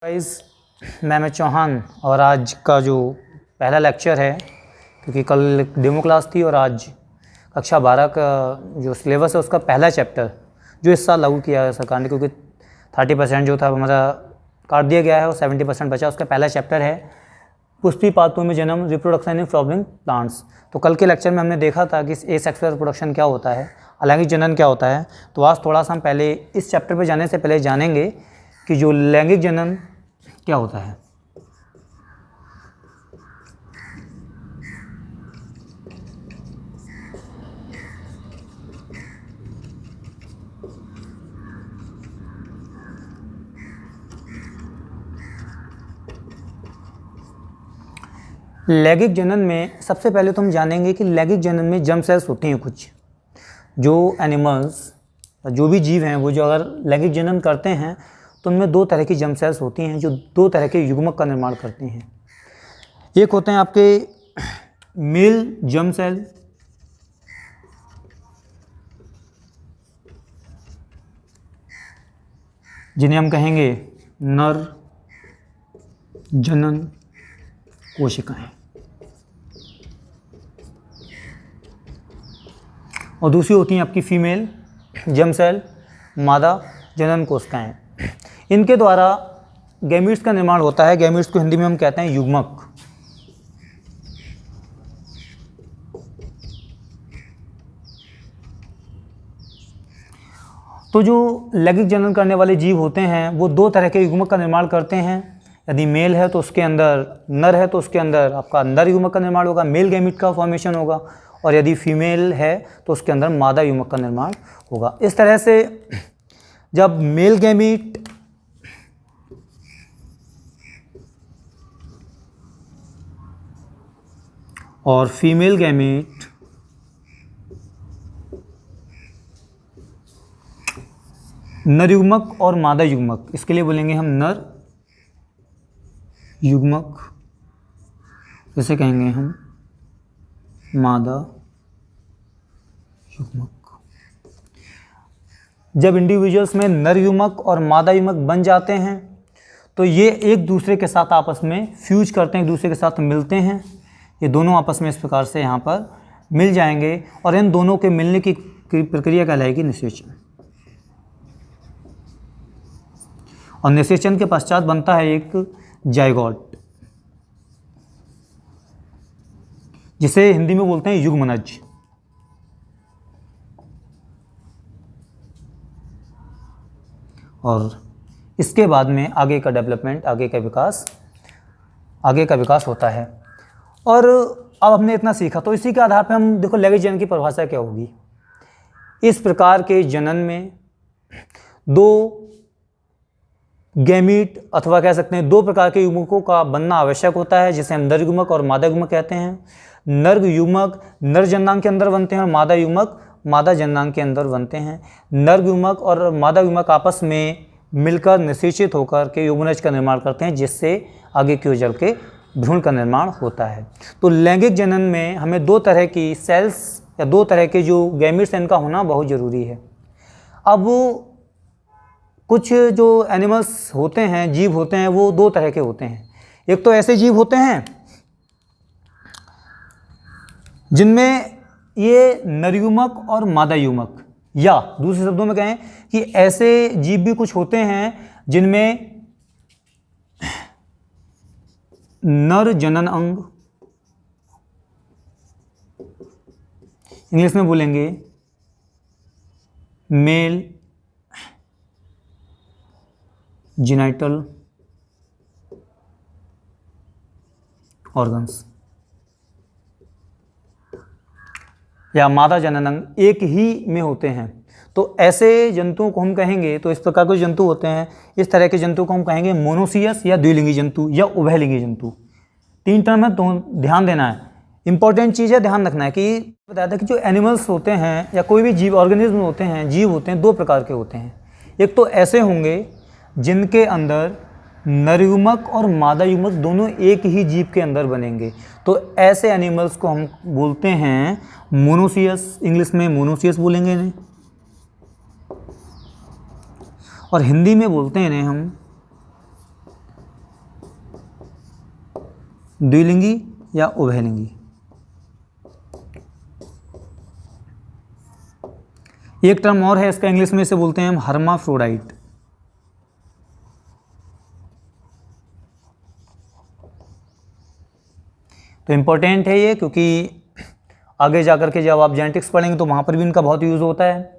Guys, मैं चौहान और आज का जो पहला लेक्चर है, क्योंकि कल डेमो क्लास थी और आज कक्षा 12 का जो सिलेबस है उसका पहला चैप्टर जो इस साल लागू किया है सरकार ने, क्योंकि 30% जो था हमारा काट दिया गया है और 70% बचा। उसका पहला चैप्टर है पुष्पी पातों में जन्म, रिप्रोडक्शन इन फ्लावरिंग प्लांट्स। तो कल के लेक्चर में हमने देखा था कि एसेक्सुअल रिप्रोडक्शन क्या होता है, अलैंगिक जनन क्या होता है। तो आज थोड़ा सा हम पहले इस चैप्टर पर जाने से पहले जानेंगे कि जो लैंगिक जनन क्या होता है। लैंगिक जनन में सबसे पहले तो हम जानेंगे कि लैंगिक जनन में जर्म सेल्स होते हैं। कुछ जो एनिमल्स, जो भी जीव हैं, वो जो अगर लैंगिक जनन करते हैं तो उनमें दो तरह की जर्म सेल्स होती हैं जो दो तरह के युग्मक का निर्माण करते हैं। एक होते हैं आपके मेल जर्म सेल, जिन्हें हम कहेंगे नर जनन कोशिकाएं, और दूसरी होती हैं आपकी फीमेल जर्म सेल, मादा जनन कोशिकाएं। इनके द्वारा गैमीट्स का निर्माण होता है। गैमीट्स को हिंदी में हम कहते हैं युग्मक। तो जो लैंगिक जनन करने वाले जीव होते हैं वो दो तरह के युग्मक का निर्माण करते हैं। यदि मेल है तो उसके अंदर, नर है तो उसके अंदर आपका अंडा युग्मक का निर्माण होगा, मेल गैमीट का फॉर्मेशन होगा, और यदि फीमेल है तो उसके अंदर मादा युग्मक का निर्माण होगा। इस तरह से जब मेल गैमीट और फीमेल गैमीट नर युग्मक और मादा युग्मक, इसके लिए बोलेंगे हम नर युग्मक, इसे कहेंगे हम मादा युग्मक। जब इंडिविजुअल्स में नर युग्मक और मादा युग्मक बन जाते हैं तो ये एक दूसरे के साथ आपस में फ्यूज करते हैं, एक दूसरे के साथ मिलते हैं। ये दोनों आपस में इस प्रकार से यहाँ पर मिल जाएंगे और इन दोनों के मिलने की प्रक्रिया कहलाएगी निषेचन। और निषेचन के पश्चात बनता है एक जायगोट, जिसे हिंदी में बोलते हैं युग्मनज। और इसके बाद में आगे का डेवलपमेंट, आगे का विकास होता है। और अब हमने इतना सीखा तो इसी के आधार पर हम देखो लैंगिक जनन की परिभाषा क्या होगी। इस प्रकार के जनन में दो गैमीट अथवा कह सकते हैं दो प्रकार के युग्मकों का बनना आवश्यक होता है, जिसे हम नर युग्मक और मादा युग्मक कहते हैं। नर युग्मक नर जननांग के अंदर बनते हैं और मादा युग्मक मादा जननांग के अंदर बनते हैं। नर युग्मक और मादा युग्मक आपस में मिलकर निषेचित होकर के युग्मनज का निर्माण करते हैं, जिससे आगे की ओर चल के भ्रूण का निर्माण होता है। तो लैंगिक जनन में हमें दो तरह की सेल्स या दो तरह के जो गैमीट्स हैं इनका होना बहुत ज़रूरी है। अब कुछ जो एनिमल्स होते हैं, जीव होते हैं, वो दो तरह के होते हैं। एक तो ऐसे जीव होते हैं जिनमें ये नर युग्मक और मादा युग्मक, या दूसरे शब्दों में कहें कि ऐसे जीव भी कुछ होते हैं जिनमें नर जनन अंग, इंग्लिश में बोलेंगे मेल जेनिटल ऑर्गन्स, या मादा जनन अंग एक ही में होते हैं। तो ऐसे जंतुओं को हम कहेंगे, तो इस प्रकार के जंतु होते हैं, इस तरह के जंतु को हम कहेंगे मोनोसियस या द्विलिंगी जंतु या उभयलिंगी जंतु। तीन टर्म है तो ध्यान देना है, इंपॉर्टेंट चीज़ है, ध्यान रखना है। कि बताया था कि जो एनिमल्स होते हैं या कोई भी जीव ऑर्गेनिज्म होते हैं, जीव होते हैं, दो प्रकार के होते हैं। एक तो ऐसे होंगे जिनके अंदर नर युग्मक और मादा युग्मक दोनों एक ही जीव के अंदर बनेंगे, तो ऐसे एनिमल्स को हम बोलते हैं मोनोसियस, इंग्लिश में मोनोसियस बोलेंगे इन्हें। और हिंदी में बोलते हैं इन्हें हम द्विलिंगी या उभयलिंगी। एक टर्म और है इसका, इंग्लिश में इसे बोलते हैं हम हर्माफ्रोडाइट। तो इम्पोर्टेंट है ये, क्योंकि आगे जाकर के जब आप जेनेटिक्स पढ़ेंगे तो वहाँ पर भी इनका बहुत यूज़ होता है।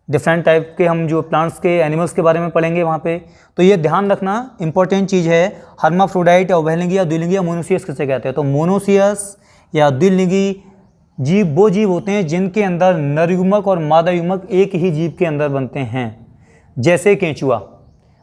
डिफरेंट टाइप के हम जो प्लांट्स के एनिमल्स के बारे में पढ़ेंगे वहाँ पे, तो ये ध्यान रखना इंपॉर्टेंट चीज़ है। हर्माफ्रोडाइट या उभयलिंगी या द्विलिंगी या मोनोसियस किसे कहते हैं? तो मोनोसियस या द्विलिंगी जीव वो जीव होते हैं जिनके अंदर नर युग्मक और मादा युग्मक एक ही जीव के अंदर बनते हैं। जैसे केंचुआ,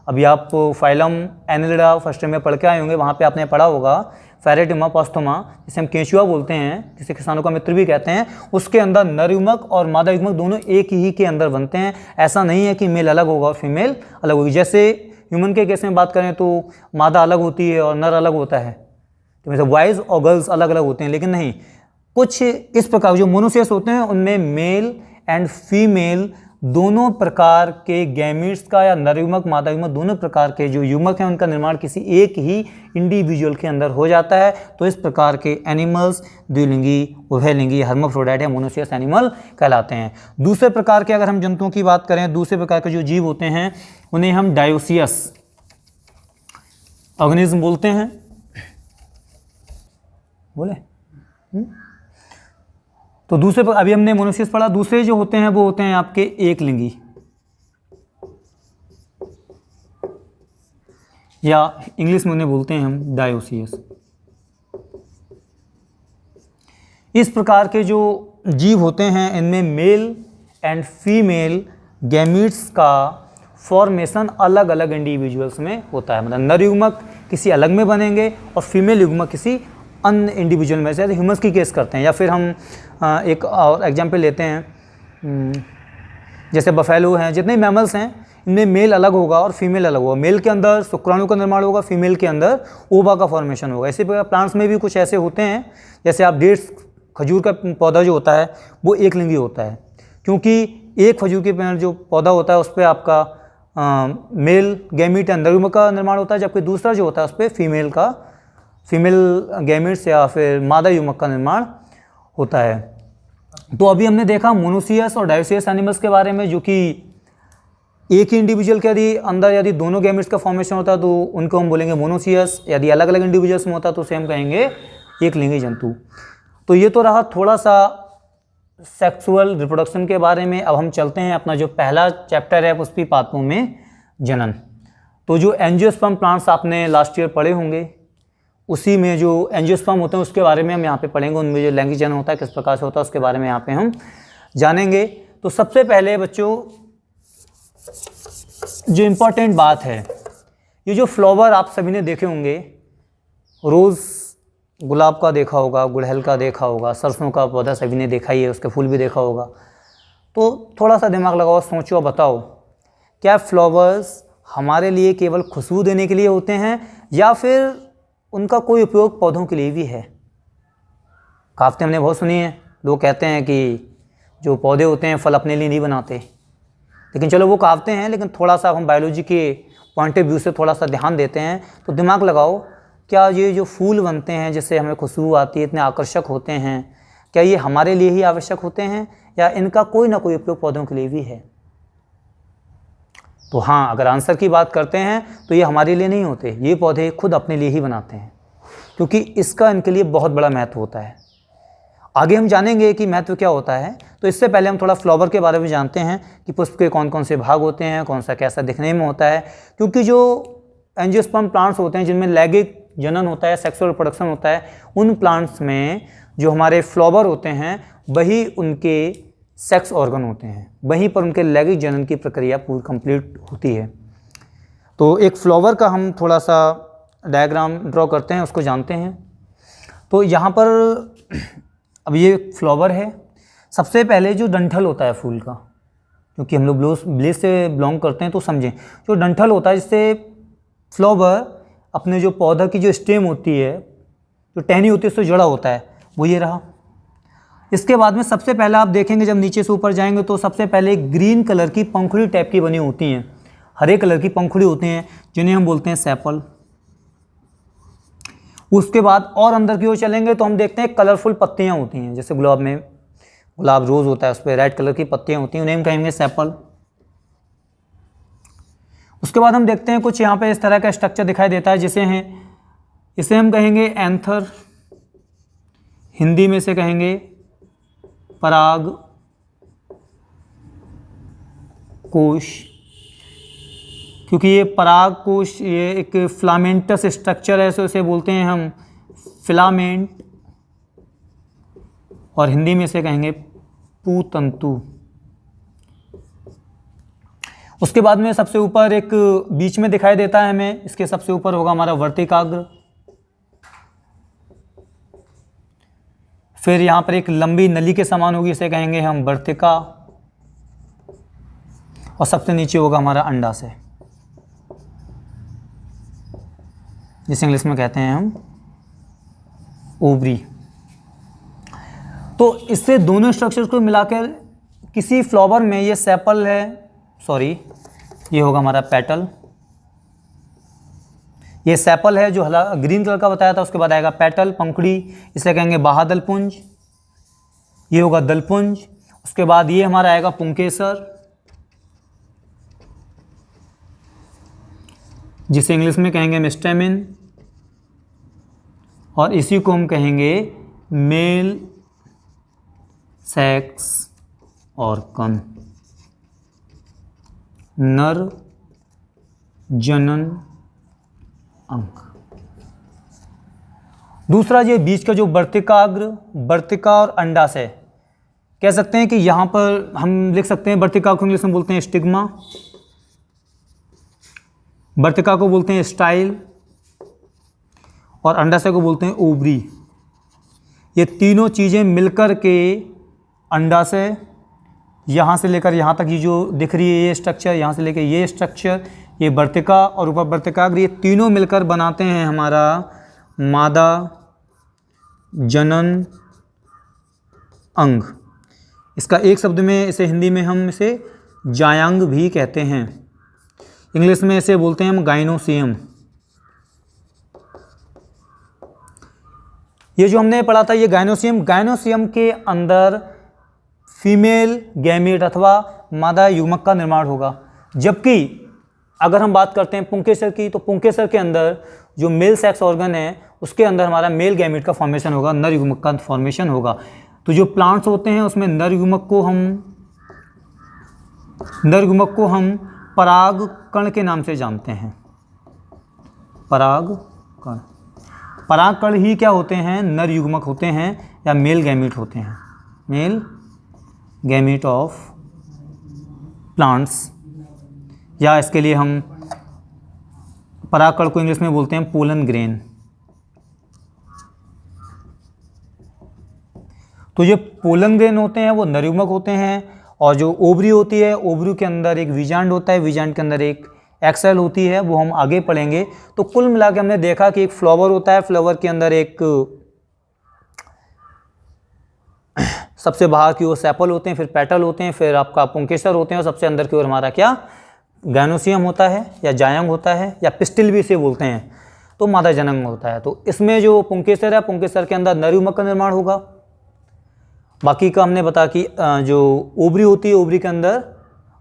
अभी आप फाइलम एनिलिडा फर्स्ट में पढ़ के आए होंगे, वहाँ पे आपने पढ़ा होगा फेरेटिमा पास्थोमा, जिसे हम केंचुआ बोलते हैं, जिसे किसानों का मित्र भी कहते हैं, उसके अंदर नर युग्मक और मादा युग्मक दोनों एक ही के अंदर बनते हैं। ऐसा नहीं है कि मेल अलग होगा और फीमेल अलग होगी। जैसे ह्यूमन के केस में बात करें तो मादा अलग होती है और नर अलग होता है, तो मतलब बॉयज़ और गर्ल्स अलग अलग होते हैं, लेकिन नहीं, कुछ इस प्रकार जो मोनोसियस होते हैं उनमें मेल एंड फीमेल दोनों प्रकार के गैमीट्स का या नर युग्मक मादा युग्मक दोनों प्रकार के जो युग्मक हैं उनका निर्माण किसी एक ही इंडिविजुअल के अंदर हो जाता है। तो इस प्रकार के एनिमल्स द्विलिंगी, उभयलिंगी, हर्माफ्रोडाइट या मोनोसियस एनिमल कहलाते हैं। दूसरे प्रकार के अगर हम जंतुओं की बात करें, दूसरे प्रकार के जो जीव होते हैं उन्हें हम डायोसियस ऑर्गेनिज्म बोलते हैं। बोले तो दूसरे पर अभी हमने मोनोसियस पढ़ा। दूसरे जो होते हैं वो होते हैं आपके एक लिंगी या इंग्लिश में उन्हें बोलते हैं हम डायोसियस। इस प्रकार के जो जीव होते हैं इनमें मेल एंड फीमेल गैमीट्स का फॉर्मेशन अलग अलग इंडिविजुअल्स में होता है। मतलब नर युग्मक किसी अलग में बनेंगे और फीमेल युग्मक किसी अन्य इंडिविजुअल में, जैसे ह्यूमन्स की केस करते हैं। या फिर हम एक और एग्जाम्पल लेते हैं, जैसे बफेलो हैं, जितने मैमल्स हैं इनमें मेल अलग होगा और फीमेल अलग होगा। मेल के अंदर शुक्राणु का निर्माण होगा, फीमेल के अंदर ओवा का फॉर्मेशन होगा। इसी प्रकार प्लांट्स में भी कुछ ऐसे होते हैं, जैसे आप डेट्स खजूर का पौधा जो होता है वो एक लिंगी होता है, क्योंकि एक खजूर के पेड़ जो पौधा होता है उस पर आपका मेल गैमीट अंदर का निर्माण होता है, जबकि दूसरा जो होता है उस पर फीमेल गैमीट्स या फिर मादा युग्मक का निर्माण होता है। तो अभी हमने देखा मोनोसियस और डायोसियस एनिमल्स के बारे में, जो कि एक ही इंडिविजुअल के यदि दोनों गैमीट्स का फॉर्मेशन होता है तो उनको हम बोलेंगे मोनोसियस। यदि अलग अलग इंडिविजुअल्स में होता है तो उसे हम कहेंगे एक लिंगी जंतु। तो ये तो रहा थोड़ा सा सेक्सुअल रिप्रोडक्शन के बारे में। अब हम चलते हैं अपना जो पहला चैप्टर है पुष्पी पादपों में जनन। तो जो एंजियोस्पर्म प्लांट्स आपने लास्ट ईयर पढ़े होंगे, उसी में जो एंजियोस्पर्म होते हैं उसके बारे में हम यहाँ पे पढ़ेंगे। उनमें जो लैंगिक जनन होता है किस प्रकार से होता है उसके बारे में यहाँ पे हम जानेंगे। तो सबसे पहले बच्चों जो इम्पोर्टेंट बात है, ये जो फ्लावर आप सभी ने देखे होंगे, रोज़ गुलाब का देखा होगा, गुड़हल का देखा होगा, सरसों का पौधा सभी ने देखा ही है, उसके फूल भी देखा होगा। तो थोड़ा सा दिमाग लगाओ, सोचो, बताओ, क्या फ्लावर्स हमारे लिए केवल खुशबू देने के लिए होते हैं या फिर उनका कोई उपयोग पौधों के लिए भी है? कहावतें हमने बहुत सुनी हैं। लोग कहते हैं कि जो पौधे होते हैं फल अपने लिए नहीं बनाते, लेकिन चलो वो कहावतें हैं, लेकिन थोड़ा सा हम बायोलॉजी के पॉइंट ऑफ व्यू से थोड़ा सा ध्यान देते हैं तो दिमाग लगाओ, क्या ये जो फूल बनते हैं जिससे हमें खुशबू आती है, इतने आकर्षक होते हैं, क्या ये हमारे लिए ही आवश्यक होते हैं या इनका कोई ना कोई उपयोग पौधों के लिए भी है? तो हाँ, अगर आंसर की बात करते हैं तो ये हमारे लिए नहीं होते, ये पौधे खुद अपने लिए ही बनाते हैं, क्योंकि इसका इनके लिए बहुत बड़ा महत्व होता है। आगे हम जानेंगे कि महत्व क्या होता है। तो इससे पहले हम थोड़ा फ्लावर के बारे में जानते हैं कि पुष्प के कौन कौन से भाग होते हैं, कौन सा कैसा दिखने में होता है। क्योंकि जो एंजियोस्पर्म प्लांट्स होते हैं जिनमें लैंगिक जनन होता है, सेक्सुअल रिप्रोडक्शन होता है, उन प्लांट्स में जो हमारे फ्लावर होते हैं वही उनके सेक्स ऑर्गन होते हैं, वहीं पर उनके लैंगिक जनन की प्रक्रिया पूरी कंप्लीट होती है। तो एक फ्लावर का हम थोड़ा सा डायग्राम ड्रॉ करते हैं, उसको जानते हैं। तो यहाँ पर अब ये फ्लावर है। सबसे पहले जो डंठल होता है फूल का, क्योंकि हम लोग ब्लेस से बिलोंग करते हैं तो समझें, जो डंठल होता है जिससे फ्लावर अपने जो पौधा की जो स्टेम होती है, जो टहनी होती है, उससे जुड़ा होता है, वो ये रहा। इसके बाद में सबसे पहले आप देखेंगे जब नीचे से ऊपर जाएंगे तो सबसे पहले ग्रीन कलर की पंखुड़ी टाइप की बनी होती हैं, हरे कलर की पंखुड़ी होती हैं, जिन्हें हम बोलते हैं सेपल। उसके बाद और अंदर की ओर चलेंगे तो हम देखते हैं कलरफुल पत्तियां होती हैं, जैसे गुलाब में गुलाब रोज होता है, उस पर रेड कलर की पत्तियां होती हैं, उन्हें हम कहेंगे सेपल। उसके बाद हम देखते हैं कुछ यहाँ पे इस तरह का स्ट्रक्चर दिखाई देता है, इसे हम कहेंगे एंथर, हिंदी में से कहेंगे पराग कोश, क्योंकि ये पराग कोश ये एक फिलामेंटस स्ट्रक्चर है, सो इसे बोलते हैं हम फिलामेंट, और हिंदी में से कहेंगे पूतंतु। उसके बाद में सबसे ऊपर एक बीच में दिखाई देता है हमें, इसके सबसे ऊपर होगा हमारा वर्तिकाग्र। फिर यहाँ पर एक लंबी नली के समान होगी, इसे कहेंगे हम वर्तिका, और सबसे नीचे होगा हमारा अंडाशय, जिसे इंग्लिश में कहते हैं हम ओवरी। तो इससे दोनों स्ट्रक्चर्स को मिलाकर किसी फ्लावर में ये सेपल है, सॉरी ये होगा हमारा पेटल, ये सेपल है जो ग्रीन कलर का बताया था। उसके बाद आएगा पेटल, पंखुड़ी, इसे कहेंगे बाह्यदलपुंज, ये होगा दलपुंज। उसके बाद ये हमारा आएगा पुंकेसर, जिसे इंग्लिश में कहेंगे मेस्टेमिन, और इसी को हम कहेंगे मेल सेक्स ऑर्गन, नर जनन अंग। दूसरा ये बीच का जो वर्तिका और अंडाशय, कह सकते हैं कि यहाँ पर हम लिख सकते हैं वर्तिका को इंग्लिश में बोलते हैं स्टिग्मा, वर्तिका को बोलते हैं स्टाइल, और अंडाशय को बोलते हैं ओवरी। ये तीनों चीज़ें मिलकर के अंडाशय, यहाँ से लेकर यहाँ तक ये जो दिख रही है ये स्ट्रक्चर, यहाँ से लेकर ये स्ट्रक्चर, ये वर्तिका और ऊपर वर्तिकाग्र, ये तीनों मिलकर बनाते हैं हमारा मादा जनन अंग। इसका एक शब्द में इसे हिंदी में हम इसे जायांग भी कहते हैं, इंग्लिश में इसे बोलते हैं हम गाइनोसियम। ये जो हमने पढ़ा था ये गाइनोसियम के अंदर फीमेल गैमीट अथवा मादा युग्मक का निर्माण होगा। जबकि अगर हम बात करते हैं पुंकेसर की, तो पुंकेसर के अंदर जो मेल सेक्स ऑर्गन है उसके अंदर हमारा मेल गैमीट का फॉर्मेशन होगा, नर युग्मक का फॉर्मेशन होगा। तो जो प्लांट्स होते हैं उसमें नर युग्मक को हम पराग कण के नाम से जानते हैं। पराग कण ही क्या होते हैं? नर युग्मक होते हैं या मेल गैमीट होते हैं, मेल गैमीट ऑफ प्लांट्स, या इसके लिए हम परागकण को इंग्लिश में बोलते हैं पोलन ग्रेन। तो ये पोलन ग्रेन होते हैं वो नरयुग्मक होते हैं, और जो ओवरी होती है, ओवरी के अंदर एक वीजांड होता है, वीजांड के अंदर एक एक्सेल होती है, वो हम आगे पढ़ेंगे। तो कुल मिला के हमने देखा कि एक फ्लावर होता है, फ्लावर के अंदर एक सबसे बाहर की ओर सेपल होते हैं, फिर पेटल होते हैं, फिर आपका पुंकेसर होते हैं, और सबसे अंदर की ओर हमारा क्या गाइनोसियम होता है या जायंग होता है, या पिस्टिल भी इसे बोलते हैं, तो मादा जनन होता है। तो इसमें जो पुंकेसर है, पुंकेसर के अंदर नर युग्मक का निर्माण होगा। बाकी का हमने बता कि जो ओवरी होती है, ओवरी के अंदर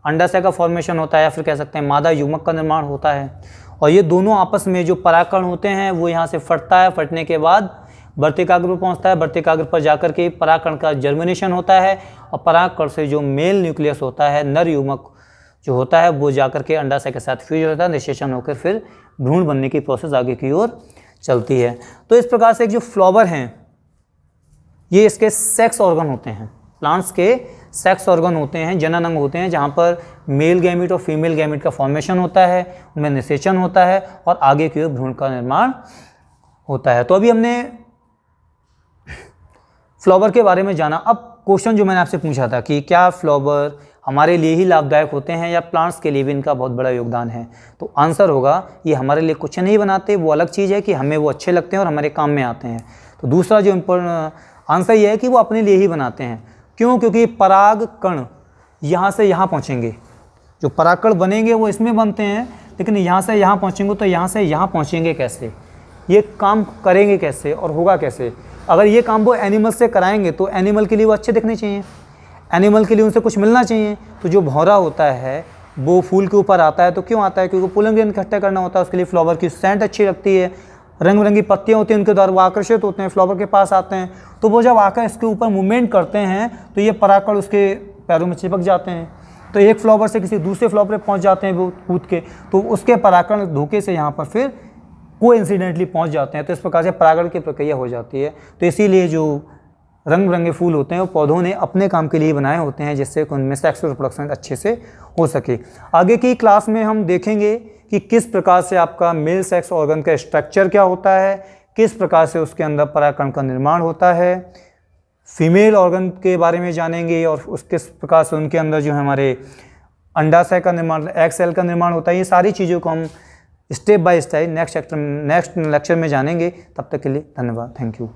अंडाशय का फॉर्मेशन होता है, या फिर कह सकते हैं मादा युग्मक का निर्माण होता है। और ये दोनों आपस में जो परागकण होते हैं वो यहाँ से फटता है, फटने के बाद वर्तिकाग्र पर पहुँचता है, वर्तिकाग्र पर जाकर के परागकण का जर्मिनेशन होता है, और परागकण से जो मेल न्यूक्लियस होता है, नर युग्मक जो होता है, वो जाकर के अंडाशय के साथ फ्यूज होता है, निषेचन होकर फिर भ्रूण बनने की प्रोसेस आगे की ओर चलती है। तो इस प्रकार से एक जो फ्लावर हैं ये इसके सेक्स ऑर्गन होते हैं, प्लांट्स के सेक्स ऑर्गन होते हैं, जनन अंग होते हैं, जहाँ पर मेल गैमीट और फीमेल गैमीट का फॉर्मेशन होता है, उनमें निषेचन होता है, और आगे की ओर भ्रूण का निर्माण होता है। तो अभी हमने फ्लावर के बारे में जाना। अब क्वेश्चन जो मैंने आपसे पूछा था कि क्या फ्लावर हमारे लिए ही लाभदायक होते हैं या प्लांट्स के लिए भी इनका बहुत बड़ा योगदान है, तो आंसर होगा ये हमारे लिए कुछ नहीं बनाते, वो अलग चीज़ है कि हमें वो अच्छे लगते हैं और हमारे काम में आते हैं। तो दूसरा जो इम्पोर्टेंट आंसर ये है कि वो अपने लिए ही बनाते हैं। क्यों? क्योंकि पराग कण यहाँ से यहाँ पहुँचेंगे, जो परागकण बनेंगे वो इसमें बनते हैं, लेकिन यहाँ से यहाँ पहुँचेंगे तो यहाँ से यहाँ पहुँचेंगे कैसे? ये काम करेंगे कैसे और होगा कैसे। अगर ये काम वो एनिमल से कराएंगे तो एनिमल के लिए वो अच्छे दिखने चाहिए, एनिमल के लिए उनसे कुछ मिलना चाहिए। तो जो भौरा होता है वो फूल के ऊपर आता है तो क्यों आता है, क्योंकि पोलन ग्रेन इकट्ठा करना होता है, उसके लिए फ्लावर की सेंट अच्छी लगती है, रंग बिरंगी पत्तियाँ होती हैं उनके द्वारा वो आकर्षित होते हैं, फ्लावर के पास आते हैं। तो वो जब आकर इसके ऊपर मूवमेंट करते हैं तो ये परागकण उसके पैरों में चिपक जाते हैं, तो एक फ्लावर से किसी दूसरे फ्लावर पे पहुंच जाते हैं वो कूद के, तो उसके परागकण धोखे से यहाँ पर फिर कोइंसिडेंटली पहुंच जाते हैं। तो इस प्रकार से परागण की प्रक्रिया हो जाती है। तो इसीलिए जो रंग बिरंगे फूल होते हैं वो पौधों ने अपने काम के लिए बनाए होते हैं, जिससे उनमें सेक्स रिप्रोडक्शन अच्छे से हो सके। आगे की क्लास में हम देखेंगे कि किस प्रकार से आपका मेल सेक्स ऑर्गन का स्ट्रक्चर क्या होता है, किस प्रकार से उसके अंदर परागकण का निर्माण होता है, फीमेल ऑर्गन के बारे में जानेंगे और उस किस प्रकार से उनके अंदर जो है हमारे अंडाशय का निर्माण, एग सेल का निर्माण होता है। ये सारी चीज़ों को हम step by step next lecture में जानेंगे। तब तक के लिए धन्यवाद, थैंक यू।